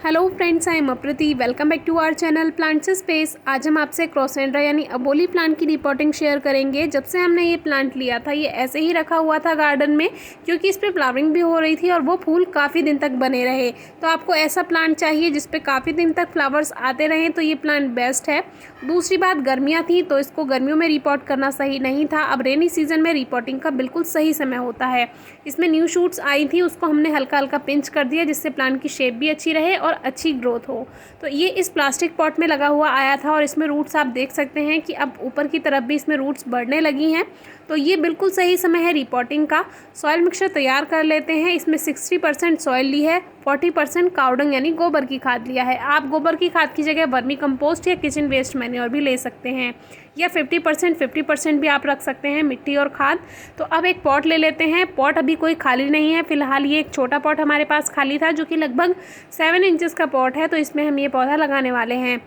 Hello friends, I am Aprati. Welcome back to our channel plants space. आज हम आपसे crossandra यानी अबोली प्लांट की रिपोर्टिंग शेयर करेंगे। जब से हमने ये प्लांट लिया था ये ऐसे ही रखा हुआ था गार्डन में, क्योंकि इस पर फ्लावरिंग भी हो रही थी और वो फूल काफ़ी दिन तक बने रहे। तो आपको ऐसा प्लांट चाहिए जिस पे काफ़ी दिन तक फ्लावर्स आते रहें तो ये प्लांट बेस्ट है। दूसरी बात, गर्मियाँ थी तो इसको गर्मियों में रिपोर्ट करना सही नहीं था। अब रेनी सीजन में रिपोर्टिंग का बिल्कुल सही समय होता है। इसमें न्यू शूट्स आई थी, उसको हमने हल्का हल्का पिंच कर दिया जिससे प्लांट की शेप भी अच्छी रहे और अच्छी ग्रोथ हो। तो ये इस प्लास्टिक पॉट में लगा हुआ आया था और इसमें रूट्स आप देख सकते हैं कि अब ऊपर की तरफ भी इसमें रूट्स बढ़ने लगी हैं। तो ये बिल्कुल सही समय है रिपोर्टिंग का। सॉइल मिक्सचर तैयार कर लेते हैं। इसमें 60% सॉइल ली है, 40% काउडंग यानी गोबर की खाद लिया है। आप गोबर की खाद की जगह वर्मी कंपोस्ट या किचन वेस्ट मैन्योर भी ले सकते हैं, या 50% भी आप रख सकते हैं मिट्टी और खाद। तो अब एक पॉट ले लेते हैं। पॉट अभी कोई खाली नहीं है फिलहाल, ये एक छोटा पॉट हमारे पास खाली था जो कि लगभग 7 इंचेस का पॉट है। तो इसमें हम ये पौधा लगाने वाले हैं।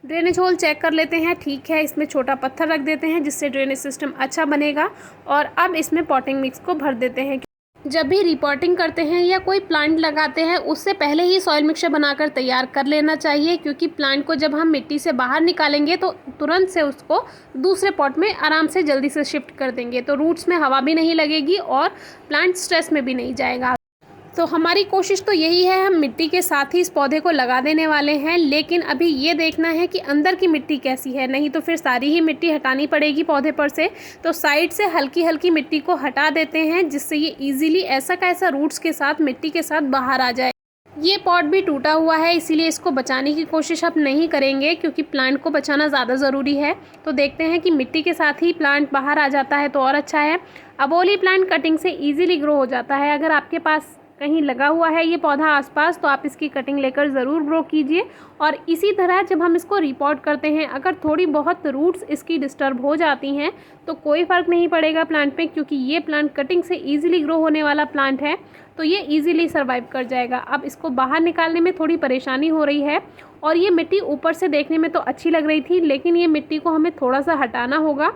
ड्रेनेज होल चेक कर लेते हैं, ठीक है। इसमें छोटा पत्थर रख देते हैं जिससे ड्रेनेज सिस्टम अच्छा बनेगा। और अब इसमें पॉटिंग मिक्स को भर देते हैं। जब भी रिपोर्टिंग करते हैं या कोई प्लांट लगाते हैं उससे पहले ही सॉइल मिक्सचर बनाकर तैयार कर लेना चाहिए, क्योंकि प्लांट को जब हम मिट्टी से बाहर निकालेंगे तो तुरंत से उसको दूसरे पॉट में आराम से जल्दी से शिफ्ट कर देंगे। तो रूट्स में हवा भी नहीं लगेगी और प्लांट स्ट्रेस में भी नहीं जाएगा। तो हमारी कोशिश तो यही है, हम मिट्टी के साथ ही इस पौधे को लगा देने वाले हैं। लेकिन अभी ये देखना है कि अंदर की मिट्टी कैसी है, नहीं तो फिर सारी ही मिट्टी हटानी पड़ेगी पौधे पर से। तो साइड से हल्की हल्की मिट्टी को हटा देते हैं जिससे ये इजीली ऐसा का ऐसा रूट्स के साथ मिट्टी के साथ बाहर आ जाए। ये पॉट भी टूटा हुआ है इसीलिए इसको बचाने की कोशिश अब नहीं करेंगे, क्योंकि प्लांट को बचाना ज़्यादा ज़रूरी है। तो देखते हैं कि मिट्टी के साथ ही प्लांट बाहर आ जाता है तो और अच्छा है। अबोली प्लांट कटिंग से ईजिली ग्रो हो जाता है। अगर आपके पास कहीं लगा हुआ है ये पौधा आसपास तो आप इसकी कटिंग लेकर ज़रूर ग्रो कीजिए। और इसी तरह जब हम इसको रिपोर्ट करते हैं, अगर थोड़ी बहुत रूट्स इसकी डिस्टर्ब हो जाती हैं तो कोई फ़र्क नहीं पड़ेगा प्लांट पे, क्योंकि ये प्लांट कटिंग से इजीली ग्रो होने वाला प्लांट है। तो ये इजीली सर्वाइव कर जाएगा। अब इसको बाहर निकालने में थोड़ी परेशानी हो रही है। और ये मिट्टी ऊपर से देखने में तो अच्छी लग रही थी, लेकिन ये मिट्टी को हमें थोड़ा सा हटाना होगा,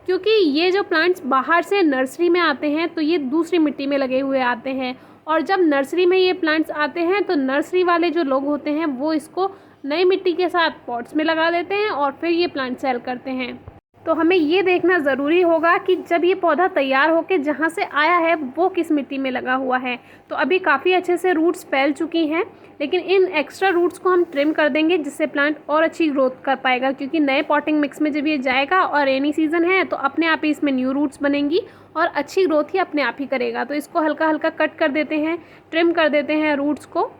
क्योंकि ये जो प्लांट्स बाहर से नर्सरी में आते हैं तो ये दूसरी मिट्टी में लगे हुए आते हैं। और जब नर्सरी में ये प्लांट्स आते हैं तो नर्सरी वाले जो लोग होते हैं वो इसको नई मिट्टी के साथ पॉट्स में लगा देते हैं और फिर ये प्लांट सेल करते हैं। तो हमें ये देखना ज़रूरी होगा कि जब ये पौधा तैयार होकर जहाँ से आया है वो किस मिट्टी में लगा हुआ है। तो अभी काफ़ी अच्छे से रूट्स फैल चुकी हैं, लेकिन इन एक्स्ट्रा रूट्स को हम ट्रिम कर देंगे जिससे प्लांट और अच्छी ग्रोथ कर पाएगा। क्योंकि नए पॉटिंग मिक्स में जब ये जाएगा और रेनी सीजन है तो अपने आप ही इसमें न्यू रूट्स बनेंगी और अच्छी ग्रोथ ही अपने आप ही करेगा। तो इसको हल्का हल्का कट कर देते हैं, ट्रिम कर देते हैं रूट्स को।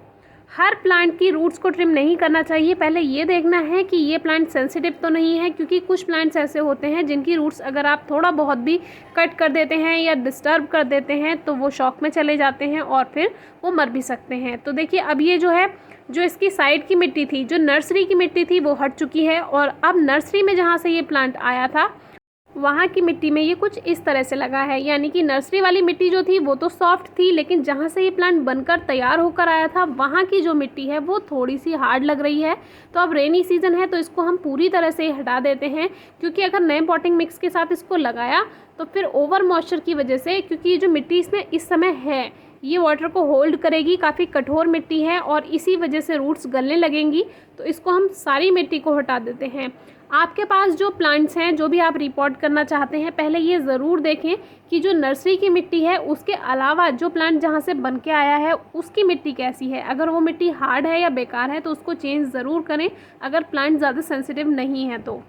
हर प्लांट की रूट्स को ट्रिम नहीं करना चाहिए। पहले ये देखना है कि ये प्लांट सेंसिटिव तो नहीं है, क्योंकि कुछ प्लांट्स ऐसे होते हैं जिनकी रूट्स अगर आप थोड़ा बहुत भी कट कर देते हैं या डिस्टर्ब कर देते हैं तो वो शॉक में चले जाते हैं और फिर वो मर भी सकते हैं। तो देखिए, अब ये जो है, जो इसकी साइड की मिट्टी थी, जो नर्सरी की मिट्टी थी, वो हट चुकी है। और अब नर्सरी में जहाँ से ये प्लांट आया था वहाँ की मिट्टी में ये कुछ इस तरह से लगा है। यानी कि नर्सरी वाली मिट्टी जो थी वो तो सॉफ्ट थी, लेकिन जहाँ से ये प्लांट बनकर तैयार होकर आया था वहाँ की जो मिट्टी है वो थोड़ी सी हार्ड लग रही है। तो अब रेनी सीजन है तो इसको हम पूरी तरह से हटा देते हैं, क्योंकि अगर नए पॉटिंग मिक्स के साथ इसको लगाया तो फिर ओवर मॉइस्चर की वजह से, क्योंकि ये जो मिट्टी इसमें इस समय है ये वाटर को होल्ड करेगी, काफ़ी कठोर मिट्टी है और इसी वजह से रूट्स गलने लगेंगी। तो इसको हम सारी मिट्टी को हटा देते हैं। आपके पास जो प्लांट्स हैं, जो भी आप रिपोर्ट करना चाहते हैं, पहले ये ज़रूर देखें कि जो नर्सरी की मिट्टी है उसके अलावा जो प्लांट जहाँ से बन के आया है उसकी मिट्टी कैसी है। अगर वो मिट्टी हार्ड है या बेकार है तो उसको चेंज ज़रूर करें, अगर प्लांट ज़्यादा सेंसिटिव नहीं है तो।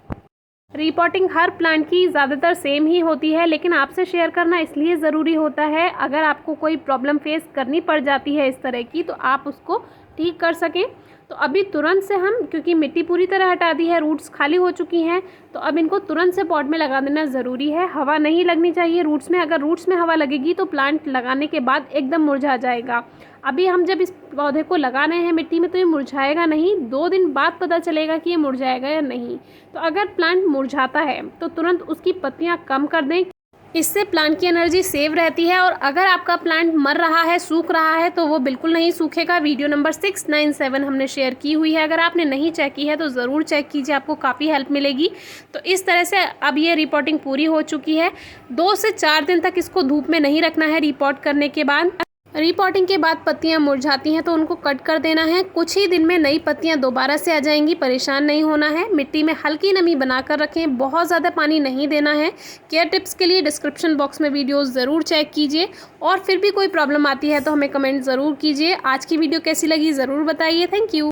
रिपोर्टिंग हर प्लांट की ज़्यादातर सेम ही होती है, लेकिन आपसे शेयर करना इसलिए ज़रूरी होता है, अगर आपको कोई प्रॉब्लम फेस करनी पड़ जाती है इस तरह की तो आप उसको ठीक कर सकें। तो अभी तुरंत से हम, क्योंकि मिट्टी पूरी तरह हटा दी है, रूट्स खाली हो चुकी हैं, तो अब इनको तुरंत से पॉट में लगा देना ज़रूरी है। हवा नहीं लगनी चाहिए रूट्स में। अगर रूट्स में हवा लगेगी तो प्लांट लगाने के बाद एकदम मुरझा जाएगा। अभी हम जब इस पौधे को लगा रहे हैं मिट्टी में तो ये मुरझाएगा नहीं, 2 दिन बाद पता चलेगा कि ये मुरझाएगा या नहीं। तो अगर प्लांट मुरझाता है तो तुरंत उसकी पत्तियाँ कम कर दें, इससे प्लांट की एनर्जी सेव रहती है। और अगर आपका प्लांट मर रहा है, सूख रहा है, तो वो बिल्कुल नहीं सूखेगा। वीडियो नंबर 697 हमने शेयर की हुई है, अगर आपने नहीं चेक की है तो ज़रूर चेक कीजिए, आपको काफ़ी हेल्प मिलेगी। तो इस तरह से अब ये रिपोर्टिंग पूरी हो चुकी है। 2 से 4 दिन तक इसको धूप में नहीं रखना है रिपोर्ट करने के बाद। रिपॉटिंग के बाद पत्तियां मुरझाती हैं तो उनको कट कर देना है। कुछ ही दिन में नई पत्तियां दोबारा से आ जाएंगी, परेशान नहीं होना है। मिट्टी में हल्की नमी बनाकर रखें, बहुत ज़्यादा पानी नहीं देना है। केयर टिप्स के लिए डिस्क्रिप्शन बॉक्स में वीडियोस ज़रूर चेक कीजिए और फिर भी कोई प्रॉब्लम आती है तो हमें कमेंट ज़रूर कीजिए। आज की वीडियो कैसी लगी ज़रूर बताइए। Thank you.